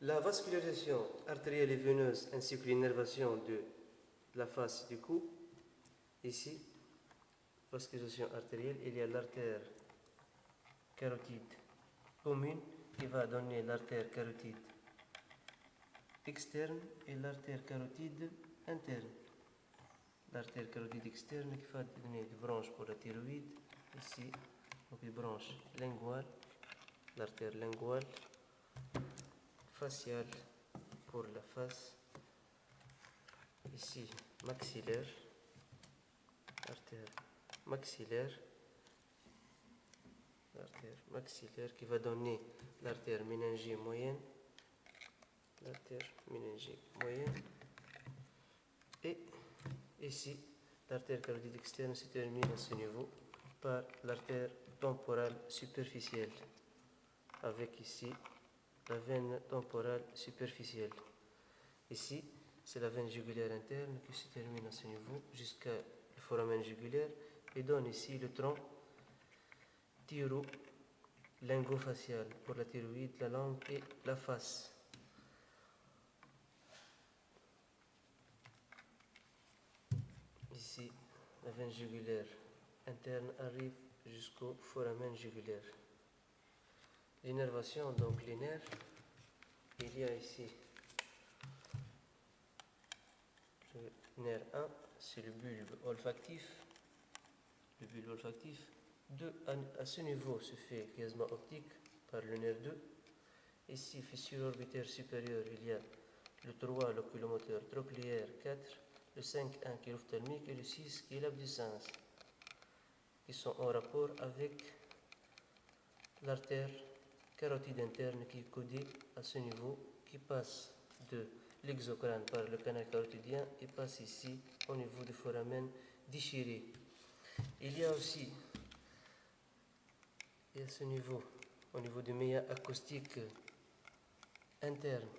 La vascularisation artérielle et veineuse ainsi que l'innervation de la face du cou. Ici, vascularisation artérielle, il y a l'artère carotide commune qui va donner l'artère carotide externe et l'artère carotide interne. L'artère carotide externe qui va donner des branches pour la thyroïde. Ici, donc des branches linguales, l'artère linguale, faciale pour la face. Ici, maxillaire, artère maxillaire, l'artère maxillaire qui va donner l'artère méningique moyenne, l'artère méningique moyenne. Et ici, l'artère carotide externe se termine à ce niveau par l'artère temporale superficielle, avec ici la veine temporale superficielle. Ici, c'est la veine jugulaire interne qui se termine à ce niveau jusqu'à le foramen jugulaire et donne ici le tronc thyro-lingofacial pour la thyroïde, la langue et la face. Ici, la veine jugulaire interne arrive jusqu'au foramen jugulaire. L'innervation, donc les nerfs, il y a ici le nerf 1, c'est le bulbe olfactif. Le bulbe olfactif. À ce niveau se fait chiasma optique par le nerf 2. Ici, fissure orbitaire supérieure, il y a le 3 l'oculomoteur trochléaire 4, le 5-1 qui est l'ophtalmique et le 6 qui est l'abducens, qui sont en rapport avec l'artère carotide interne qui est codée à ce niveau, qui passe de l'exocrâne par le canal carotidien et passe ici au niveau du foramen déchiré. Il y a aussi, et à ce niveau, au niveau du méa acoustique interne,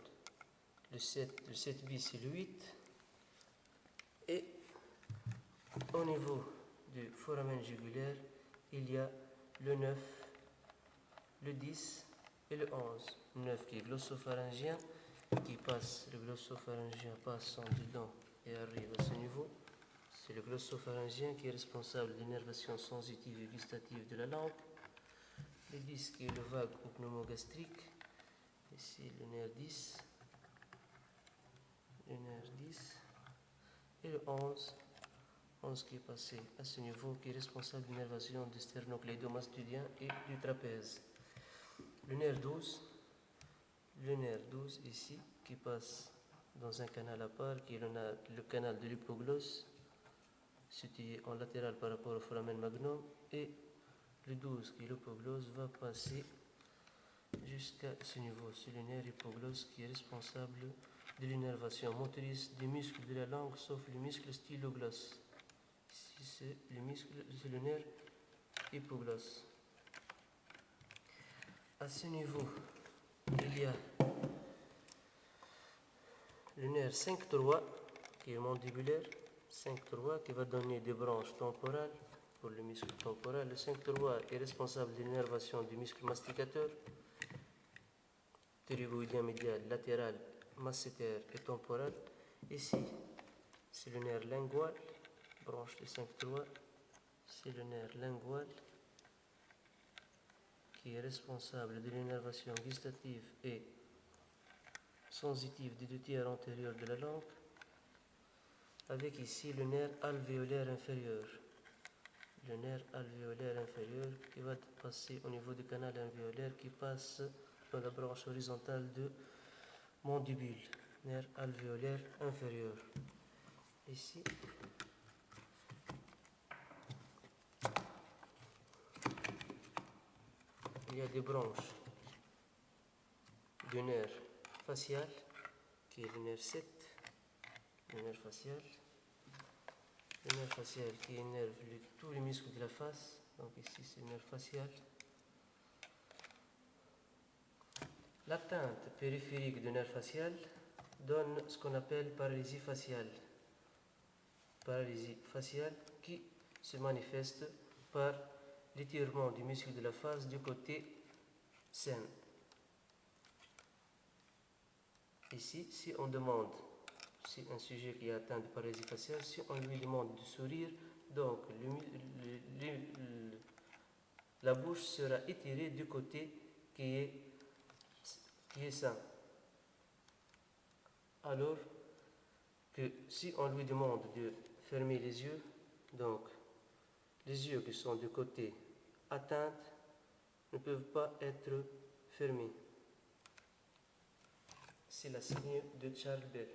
le 7 bis et le 8, et au niveau du foramen jugulaire, il y a le 9, le 10 et le 11. 9 qui est glossopharyngien, qui passe, le glossopharyngien passe en dedans et arrive à ce niveau. C'est le glossopharyngien qui est responsable de l'innervation sensitive et gustative de la langue. Le 10 qui est le vague ou pneumogastrique. Ici le nerf 10. Le nerf 10. Et le 11. 11 qui est passé à ce niveau, qui est responsable de l'innervation du sternocléidomastudien et du trapèze. Le nerf 12. Le nerf 12 ici, qui passe dans un canal à part, qui est le canal de l'hypoglosse, situé en latéral par rapport au foramen magnum, et le 12 qui est l'hypoglosse va passer jusqu'à ce niveau. C'est le nerf hypoglosse qui est responsable de l'innervation motrice des muscles de la langue, sauf le muscle styloglosse. Ici c'est le nerf hypoglosse. À ce niveau, il y a le nerf 5-3 qui est mandibulaire, 5-3 qui va donner des branches temporales pour le muscle temporal. Le 5-3 est responsable de l'innervation du muscle masticateur, ptérygoïdien médial, latéral, masséter et temporal. Ici, c'est le nerf lingual, branche de 5-3, c'est le nerf lingual qui est responsable de l'innervation gustative et sensitive des 2 tiers antérieurs de la langue, avec ici le nerf alvéolaire inférieur. Le nerf alvéolaire inférieur qui va passer au niveau du canal alvéolaire qui passe dans la branche horizontale de mandibule. Nerf alvéolaire inférieur. Ici, il y a des branches du nerf facial qui est le nerf 7, le nerf facial. Le nerf facial qui innerve tous les muscles de la face, donc ici c'est le nerf facial. L'atteinte périphérique du nerf facial donne ce qu'on appelle paralysie faciale. Paralysie faciale qui se manifeste par l'étirement du muscle de la face du côté sain. ici, si on demande, si un sujet qui est atteint de paralysie faciale, si on lui demande de sourire, donc la bouche sera étirée du côté qui est sain. Alors que si on lui demande de fermer les yeux, donc les yeux qui sont du côté atteint ne peuvent pas être fermés. C'est la signe de Charles Bell.